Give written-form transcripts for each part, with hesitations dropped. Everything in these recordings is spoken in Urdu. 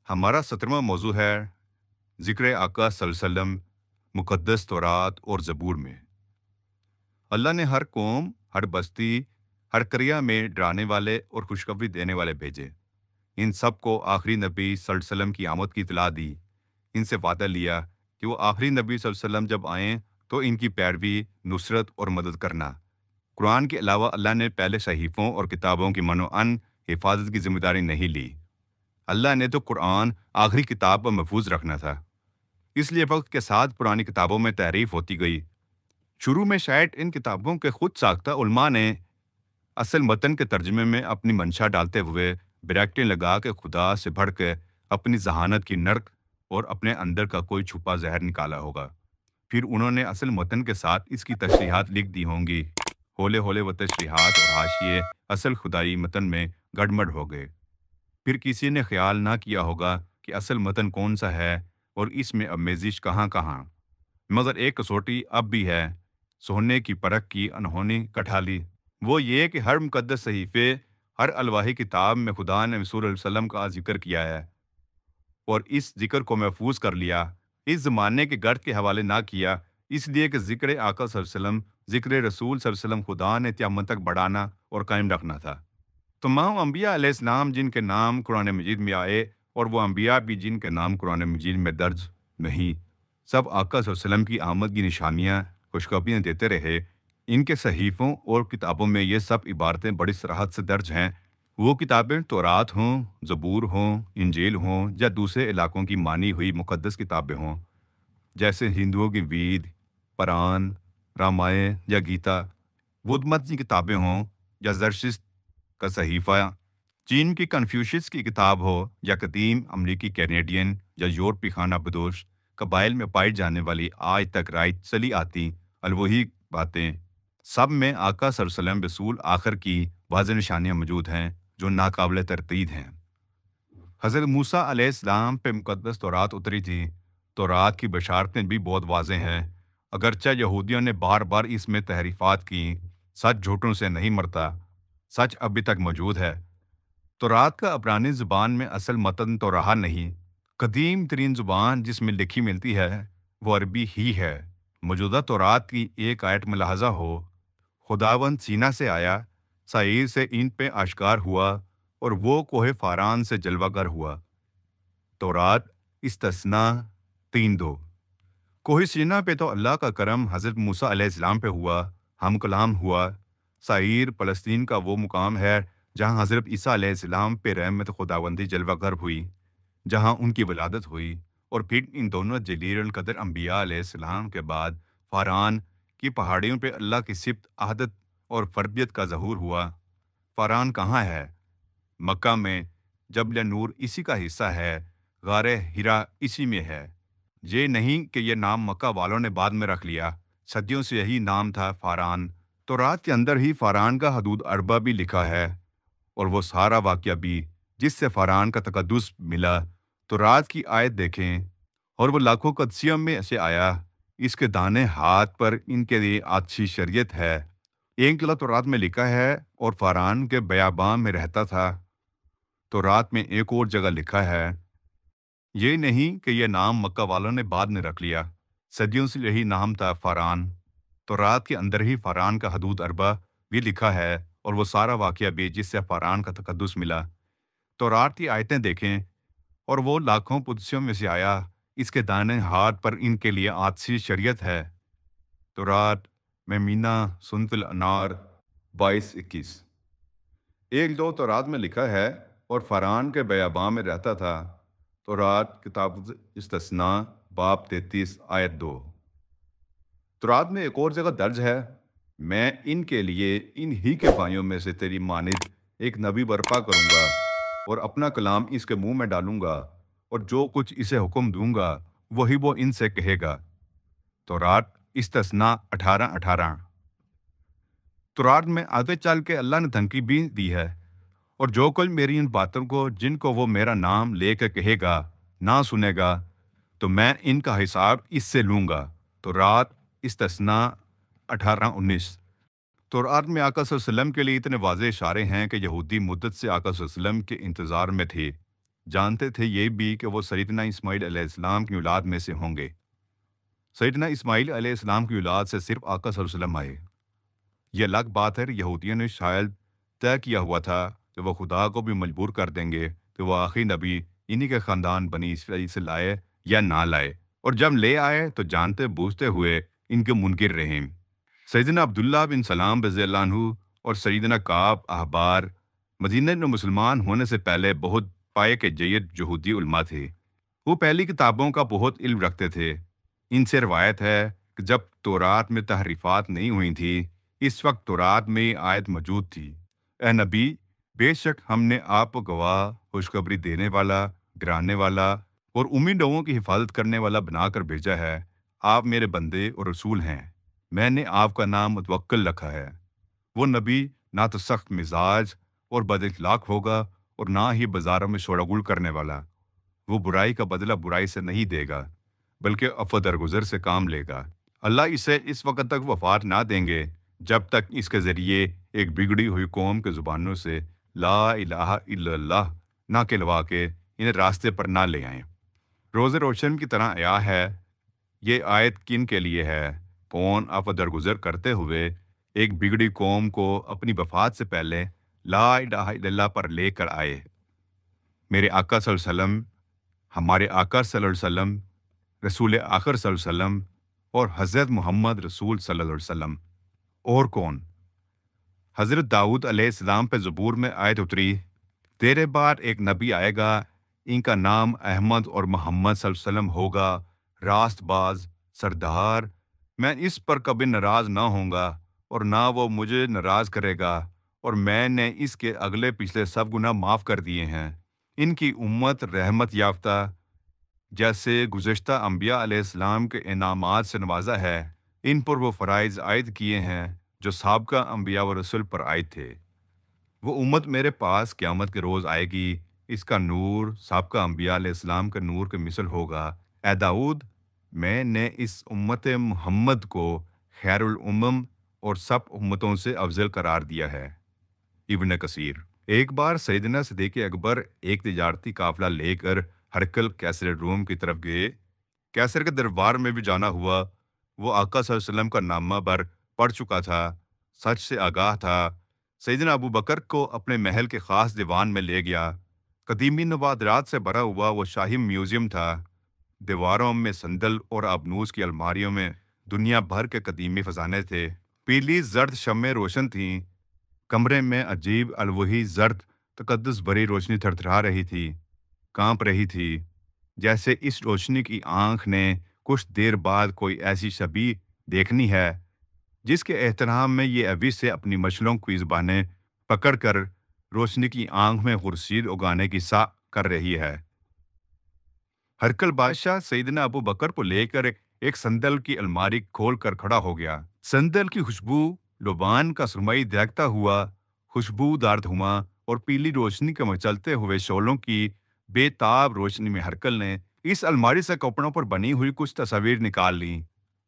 ہمارا 17واں موضوع ہے ذکر آقا صلی اللہ علیہ وسلم مقدس تورات اور زبور میں۔ اللہ نے ہر قوم، ہر بستی، ہر قریہ میں ڈرانے والے اور خوشخبری دینے والے بھیجے۔ ان سب کو آخری نبی صلی اللہ علیہ وسلم کی آمد کی اطلاع دی۔ ان سے وعدہ لیا کہ وہ آخری نبی صلی اللہ علیہ وسلم جب آئیں تو ان کی پیروی، نصرت اور مدد کرنا۔ قرآن کے علاوہ اللہ نے پہلے صحیفوں اور کتابوں کی منع حفاظت کی ذمہ داری نہیں لی۔ اللہ نے تو قرآن آخری کتاب پر محفوظ رکھنا تھا، اس لیے وقت کے ساتھ پرانی کتابوں میں تحریف ہوتی گئی۔ شروع میں شاید ان کتابوں کے خود ساختہ علماء نے اصل متن کے ترجمے میں اپنی منشا ڈالتے ہوئے بریکٹیں لگا کے خدا سے بڑھ کے اپنی ذہانت کی نرک اور اپنے اندر کا کوئی چھپا زہر نکالا ہوگا۔ پھر انہوں نے اصل متن کے ساتھ اس کی تشریحات لکھ دی ہوں گی۔ ہولے ہولے وہ تشریحات اور حاشیے اصل خدائی متن میں گڑمڑ ہو گئے۔ پھر کسی نے خیال نہ کیا ہوگا کہ اصل متن کون سا ہے اور اس میں آمیزش کہاں کہاں۔ مگر ایک کسوٹی اب بھی ہے، سونے کی پرکھ کی انہونی کٹھالی، وہ یہ کہ ہر مقدس صحیفے، ہر الواحی کتاب میں خدا نے رسول اللہ علیہ وسلم کا ذکر کیا ہے اور اس ذکر کو محفوظ کر لیا، اس زمانے کے گرد کے حوالے نہ کیا، اس لیے کہ ذکر آقا صلی اللہ علیہ وسلم، ذکر رسول صلی اللہ علیہ وسلم خدا نے قیامت تک بڑھانا اور قائم رکھنا تھا۔ تمام انبیاء علیہ السلام جن کے نام قرآن مجید میں آئے اور وہ انبیاء بھی جن کے نام قرآن مجید میں درج نہیں، سب آقا صلی اللہ علیہ وسلم کی آمد کی نشانیاں، خوشخبریاں دیتے رہے۔ ان کے صحیفوں اور کتابوں میں یہ سب عبارتیں بڑی صراحت سے درج ہیں۔ وہ کتابیں تورات ہوں، زبور ہوں، انجیل ہوں یا دوسرے علاقوں کی مانی ہوئی مقدس کتابیں ہوں، جیسے ہندوؤں کی وید، پران، رامائن یا گیتا، بدھ مت کی کتابیں ہوں یا زرشت کا صحیفہ، چین کی کنفیوشس کی کتاب ہو یا قدیم امریکی کینیڈین یا یورپی خانہ بدوش قبائل میں پائی جانے والی آج تک رائج چلی آتی الوہی باتیں، سب میں آقا صلی اللہ علیہ وسلم رسول آخر کی واضح نشانیاں موجود ہیں جو ناقابل تردید ہیں۔ حضرت موسیٰ علیہ السلام پہ مقدس تورات اتری تھی۔ تورات کی بشارتیں بھی بہت واضح ہیں، اگرچہ یہودیوں نے بار بار اس میں تحریفات کی۔ سچ جھوٹوں سے نہیں مرتا، سچ ابھی تک موجود ہے۔ تورات کا عبرانی زبان میں اصل متن تو رہا نہیں۔ قدیم ترین زبان جس میں لکھی ملتی ہے وہ عربی ہی ہے۔ موجودہ تورات کی ایک آیت ملاحظہ ہو، خداوند سینا سے آیا، سعیر سے ان پہ آشکار ہوا اور وہ کوہ فاران سے جلوہ گر ہوا۔ تورات استثناء 3:2۔ کوہ سینا پہ تو اللہ کا کرم حضرت موسیٰ علیہ السلام پہ ہوا، ہم کلام ہوا۔ سعیر فلسطین کا وہ مقام ہے جہاں حضرت عیسیٰ علیہ السلام پہ رحمت خداوندی جلوہ گر ہوئی، جہاں ان کی ولادت ہوئی، اور پھر ان دونوں جلیل القدر انبیاء علیہ السلام کے بعد فاران کی پہاڑیوں پہ اللہ کی صفت عہدت اور فردیت کا ظہور ہوا۔ فاران کہاں ہے؟ مکہ میں، جبل نور اسی کا حصہ ہے، غار ہرا اسی میں ہے۔ یہ نہیں کہ یہ نام مکہ والوں نے بعد میں رکھ لیا، صدیوں سے یہی نام تھا فاران۔ تورات کے اندر ہی فاران کا حدود اربہ بھی لکھا ہے، اور وہ سارا واقعہ بھی جس سے فاران کا تقدس ملا۔ تورات کی آیت دیکھیں، اور وہ لاکھوں قدسیوں میں سے آیا، اس کے دانے ہاتھ پر ان کے لیے آتشی شریعت ہے۔ ایک جگہ تورات میں لکھا ہے اور فاران کے بیابان میں رہتا تھا۔ تورات میں ایک اور جگہ لکھا ہے، یہ نہیں کہ یہ نام مکہ والوں نے بعد میں رکھ لیا، صدیوں سے یہی نام تھا فاران۔ تورات کے اندر ہی فاران کا حدود اربہ بھی لکھا ہے اور وہ سارا واقعہ بھی جس سے فاران کا تقدس ملا۔ تورات کی آیتیں دیکھیں، اور وہ لاکھوں قدسیوں میں سے آیا، اس کے دانے ہاتھ پر ان کے لیے آتشی شریعت ہے۔ تورات میمینا سنت الانار 22-21۔ ایک دو تورات میں لکھا ہے اور فاران کے بیابان میں رہتا تھا۔ تورات کتاب استثناء باب 33 آیت 2۔ تورات میں ایک اور جگہ درج ہے، میں ان کے لیے ان ہی کے بھائیوں میں سے تیری مانند ایک نبی برپا کروں گا اور اپنا کلام اس کے منہ میں ڈالوں گا، اور جو کچھ اسے حکم دوں گا وہی وہ ان سے کہے گا۔ تورات استثناء 18:18۔ تورات میں آگے چل کے اللہ نے دھمکی بھی دی ہے، اور جو کوئی میری ان باتوں کو جن کو وہ میرا نام لے کے کہے گا نہ سنے گا تو میں ان کا حساب اس سے لوں گا۔ تورات استثناء 18:19۔ تورات میں آقا صلی اللہ علیہ وسلم کے لیے اتنے واضح اشارے ہیں کہ یہودی مدت سے آقا صلی اللہ علیہ وسلم کے انتظار میں تھے۔ جانتے تھے یہ بھی کہ وہ سیدنا اسماعیل علیہ السلام کی اولاد میں سے ہوں گے۔ سیدنا اسماعیل علیہ السلام کی اولاد سے صرف آقا صلی اللہ علیہ وسلم آئے۔ یہ الگ بات ہے، یہودیوں نے شاید طے کیا ہوا تھا کہ وہ خدا کو بھی مجبور کر دیں گے کہ وہ آخری نبی انہی کے خاندان بنی اسرائیل سے لائے یا نہ لائے، اور جب لے آئے تو جانتے بوجھتے ہوئے ان کے منکر رہے۔ سیدنا عبداللہ بن سلام رضی اللہ عنہ اور سیدنا کعب احبار مدینہ میں مسلمان ہونے سے پہلے بہت پائے کے جید یہودی علماء تھے۔ وہ پہلی کتابوں کا بہت علم رکھتے تھے۔ ان سے روایت ہے کہ جب تورات میں تحریفات نہیں ہوئی تھی، اس وقت تورات میں آیت موجود تھی: اے نبی، بے شک ہم نے آپ کو گواہ، خوشخبری دینے والا، ڈرانے والا اور امی لوگوں کی حفاظت کرنے والا بنا کر بھیجا ہے۔ آپ میرے بندے اور رسول ہیں۔ میں نے آپ کا نام متوکل رکھا ہے۔ وہ نبی نہ تو سخت مزاج اور بد اخلاق ہوگا اور نہ ہی بازاروں میں شور غل کرنے والا۔ وہ برائی کا بدلہ برائی سے نہیں دے گا بلکہ عفو درگزر سے کام لے گا۔ اللہ اسے اس وقت تک وفات نہ دیں گے جب تک اس کے ذریعے ایک بگڑی ہوئی قوم کے زبانوں سے لا الہ الا اللہ نہ کہلوا کے انہیں راستے پر نہ لے آئیں۔ روز روشن کی طرح عیا ہے۔ یہ آیت کن کے لیے ہے؟ کون عفو درگزر کرتے ہوئے ایک بگڑی قوم کو اپنی وفات سے پہلے لا الہ الا اللہ پر لے کر آئے۔ میرے آقا صلی اللہ علیہ وسلم، ہمارے آقا صلی اللہ علیہ وسلم، رسول آخر صلی اللہ علیہ وسلم اور حضرت محمد رسول صلی اللہ علیہ وسلم۔ اور کون؟ حضرت داؤد علیہ السلام پہ زبور میں آیت اتری: تیرے بعد ایک نبی آئے گا، ان کا نام احمد اور محمد صلی اللہ علیہ وسلم ہوگا، راست باز، سردار۔ میں اس پر کبھی ناراض نہ ہوں گا اور نہ وہ مجھے ناراض کرے گا، اور میں نے اس کے اگلے پچھلے سب گناہ معاف کر دیے ہیں۔ ان کی امت رحمت یافتہ، جیسے گزشتہ انبیاء علیہ السلام کے انعامات سے نوازا ہے، ان پر وہ فرائض عائد کیے ہیں جو سابقہ انبیاء و رسول پر عائد تھے۔ وہ امت میرے پاس قیامت کے روز آئے گی، اس کا نور سابقہ انبیاء علیہ السلام کے نور کے مثل ہوگا۔ اے داؤد، میں نے اس امت محمد کو خیر الامم اور سب امتوں سے افضل قرار دیا ہے۔ ابن کثیر۔ ایک بار سیدنا صدیق اکبر ایک تجارتی قافلہ لے کر ہرقل کیسر روم کی طرف گئے۔ کیسر کے دربار میں بھی جانا ہوا۔ وہ آقا صلی اللہ علیہ وسلم کا نامہ بر پڑھ چکا تھا، سچ سے آگاہ تھا۔ سیدنا ابو بکر کو اپنے محل کے خاص دیوان میں لے گیا۔ قدیمی نوادرات سے بھرا ہوا وہ شاہی میوزیم تھا۔ دیواروں میں صندل اور آبنوس کی الماریوں میں دنیا بھر کے قدیمی خزانے تھے۔ پیلی زرد شمعیں روشن تھیں۔ کمرے میں عجیب الوہی زرد تقدس بھری روشنی تھرتھرا رہی تھی، کانپ رہی تھی، جیسے اس روشنی کی آنکھ نے کچھ دیر بعد کوئی ایسی شبیہ دیکھنی ہے جس کے احترام میں یہ ابھی سے اپنی مشلوں کی زبانیں پکڑ کر روشنی کی آنکھ میں خورشید اگانے کی سعی کر رہی ہے۔ ہرقل بادشاہ سیدنا ابو بکر کو لے کر ایک صندل کی الماری کھول کر کھڑا ہو گیا۔ صندل کی خوشبو لبان کا سرمئی دہکتا ہوا خوشبودار دھواں اور پیلی روشنی کے مچلتے ہوئے شعلوں کی بے تاب روشنی میں ہرقل نے اس الماری سے کپڑوں پر بنی ہوئی کچھ تصاویر نکال لیں۔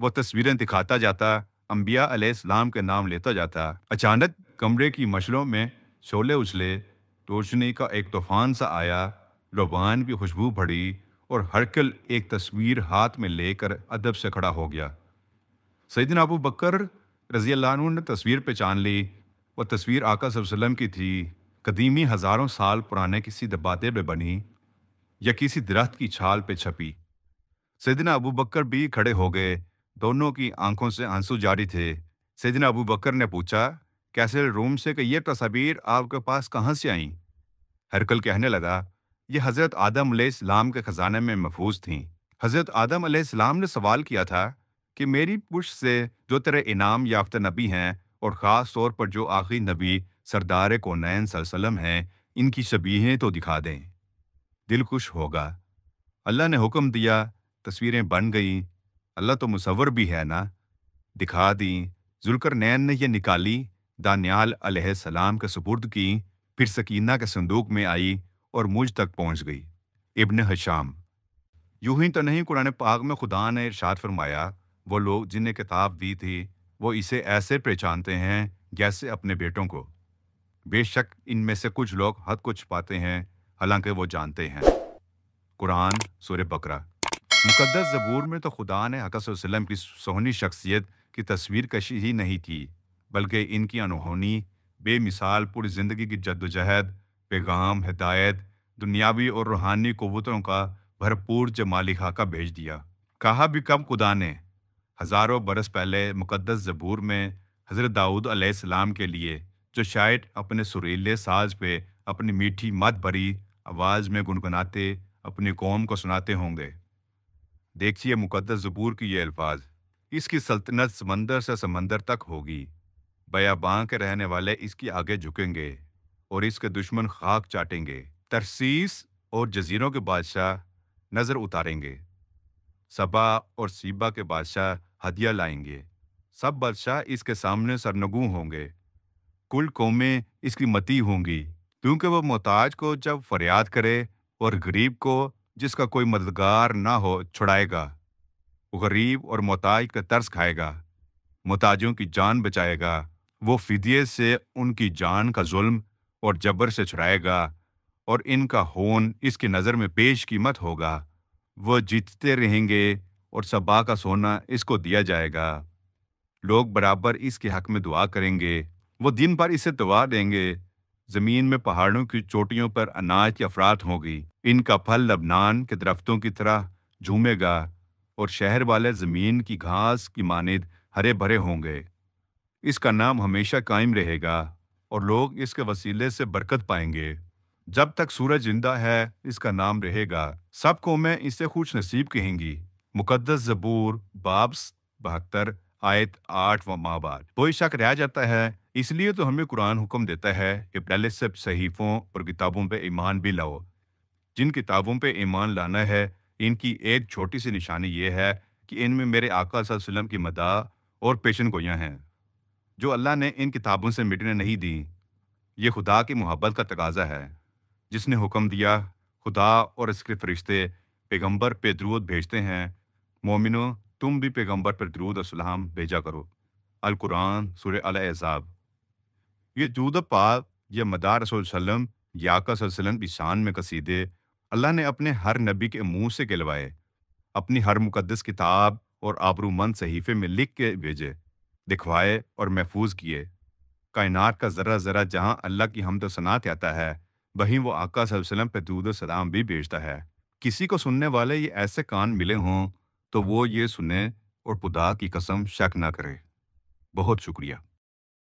وہ تصویریں دکھاتا جاتا، انبیاء علیہ السلام کے نام لیتا جاتا۔ اچانک کمرے کی مشلوں میں شعلے اچھلے، روشنی کا ایک طوفان سا آیا، لبان کی خوشبو بڑھی اور ہرقل ایک تصویر ہاتھ میں لے کر ادب سے کھڑا ہو گیا۔ سیدنا ابو بکر رضی اللہ عنہ نے تصویر پہچان لی۔ وہ تصویر آقا صلی اللہ علیہ وسلم کی تھی، قدیمی ہزاروں سال پرانے کسی دبادے پہ بنی یا کسی درخت کی چھال پہ چھپی۔ سیدنا ابو بکر بھی کھڑے ہو گئے، دونوں کی آنکھوں سے آنسو جاری تھے۔ سیدنا ابو بکر نے پوچھا، کیسر روم سے کہ یہ تصاویر آپ کے پاس کہاں سے آئیں؟ ہرقل کہنے لگا، یہ حضرت آدم علیہ السلام کے خزانے میں محفوظ تھیں۔ حضرت آدم علیہ السلام نے سوال کیا تھا کہ میری پشت سے جو تیرے انعام یافتہ نبی ہیں اور خاص طور پر جو آخری نبی سردار کونین صلی اللہ علیہ وسلم ہیں، ان کی شبیہیں تو دکھا دیں، دل خوش ہوگا۔ اللہ نے حکم دیا، تصویریں بن گئیں۔ اللہ تو مصور بھی ہے نا، دکھا دیں۔ ذوالقرنین نے یہ نکالی، دانیال علیہ السلام کے سپرد کی، پھر سکینہ کے صندوق میں آئی اور مجھ تک پہنچ گئی۔ ابن ہشام۔ یوں ہی تو نہیں، قرآن پاک میں خدا نے ارشاد فرمایا، وہ لوگ جنہیں کتاب دی تھی وہ اسے ایسے پہچانتے ہیں جیسے اپنے بیٹوں کو۔ بے شک ان میں سے کچھ لوگ حق کو چھپاتے ہیں حالانکہ وہ جانتے ہیں۔ قرآن سورہ بقرہ۔ مقدس زبور میں تو خدا نے حق صلی اللہ علیہ وسلم کی سونی شخصیت کی تصویر کشی ہی نہیں تھی، بلکہ ان کی انہونی بے مثال پوری زندگی کی جد و جہد، پیغام، ہدایت، دنیاوی اور روحانی قوتوں کا بھرپور جمالی خاکہ بھیج دیا۔ کہا بھی کب خدا نے ہزاروں برس پہلے مقدس زبور میں حضرت داؤد علیہ السلام کے لیے، جو شاید اپنے سریلے ساز پہ اپنی میٹھی مت بھری آواز میں گنگناتے اپنی قوم کو سناتے ہوں گے۔ دیکھیے مقدس زبور کی یہ الفاظ: اس کی سلطنت سمندر سے سمندر تک ہوگی، بیاباں کے رہنے والے اس کی آگے جھکیں گے اور اس کے دشمن خاک چاٹیں گے۔ ترسیس اور جزیروں کے بادشاہ نظر اتاریں گے، سبا اور سیبا کے بادشاہ ہدیہ لائیں گے، سب بادشاہ اس کے سامنے سرنگوں ہوں گے، کل قومیں اس کی متی ہوں گی، کیونکہ وہ محتاج کو جب فریاد کرے اور غریب کو جس کا کوئی مددگار نہ ہو چھڑائے گا۔ وہ غریب اور محتاج کا ترس کھائے گا، محتاجوں کی جان بچائے گا، وہ فدیے سے ان کی جان کا ظلم اور جبر سے چھڑائے گا، اور ان کا ہون اس کی نظر میں پیش قیمت ہوگا۔ وہ جیتتے رہیں گے اور سبا کا سونا اس کو دیا جائے گا۔ لوگ برابر اس کے حق میں دعا کریں گے، وہ دن بھر اسے دعا دیں گے۔ زمین میں پہاڑوں کی چوٹیوں پر اناج کی افراط ہوگی، ان کا پھل لبنان کے درختوں کی طرح جھومے گا، اور شہر والے زمین کی گھاس کی مانند ہرے بھرے ہوں گے۔ اس کا نام ہمیشہ قائم رہے گا اور لوگ اس کے وسیلے سے برکت پائیں گے۔ جب تک سورج زندہ ہے اس کا نام رہے گا، سب قومیں اسے خوش نصیب کہیں گی۔ مقدس زبور باب 72 آیت 8 و ماہ بعد۔ کوئی شک رہ جاتا ہے، اس لیے تو ہمیں قرآن حکم دیتا ہے کہ پہلے سب صحیفوں اور کتابوں پہ ایمان بھی لاؤ۔ جن کتابوں پہ ایمان لانا ہے، ان کی ایک چھوٹی سی نشانی یہ ہے کہ ان میں میرے آقا صلی اللہ علیہ وسلم کی مداح اور پیشن گوئیاں ہیں، جو اللہ نے ان کتابوں سے مٹنے نہیں دیں۔ یہ خدا کی محبت کا تقاضا ہے، جس نے حکم دیا خدا اور اس کے فرشتے پیغمبر پہ درود بھیجتے ہیں، مومنو تم بھی پیغمبر پر درود و سلام بھیجا کرو۔ القرآن سورہ الاحزاب۔ یہ درود پاک، یہ مدار رسول صلی اللہ علیہ وسلم، یا آقا صلی اللہ علیہ وسلم کی شان میں قصیدے اللہ نے اپنے ہر نبی کے منہ سے کہلوائے، اپنی ہر مقدس کتاب اور آبرومند صحیفے میں لکھ کے بھیجے، دکھوائے اور محفوظ کیے۔ کائنات کا ذرہ ذرہ جہاں اللہ کی حمد و ثناء آتا ہے، وہیں وہ آقا صلی اللہ علیہ وسلم پہ درود و سلام بھی بھیجتا ہے۔ کسی کو سننے والے یہ ایسے کان ملے ہوں تو وہ یہ سنے اور خدا کی قسم شک نہ کرے۔ بہت شکریہ۔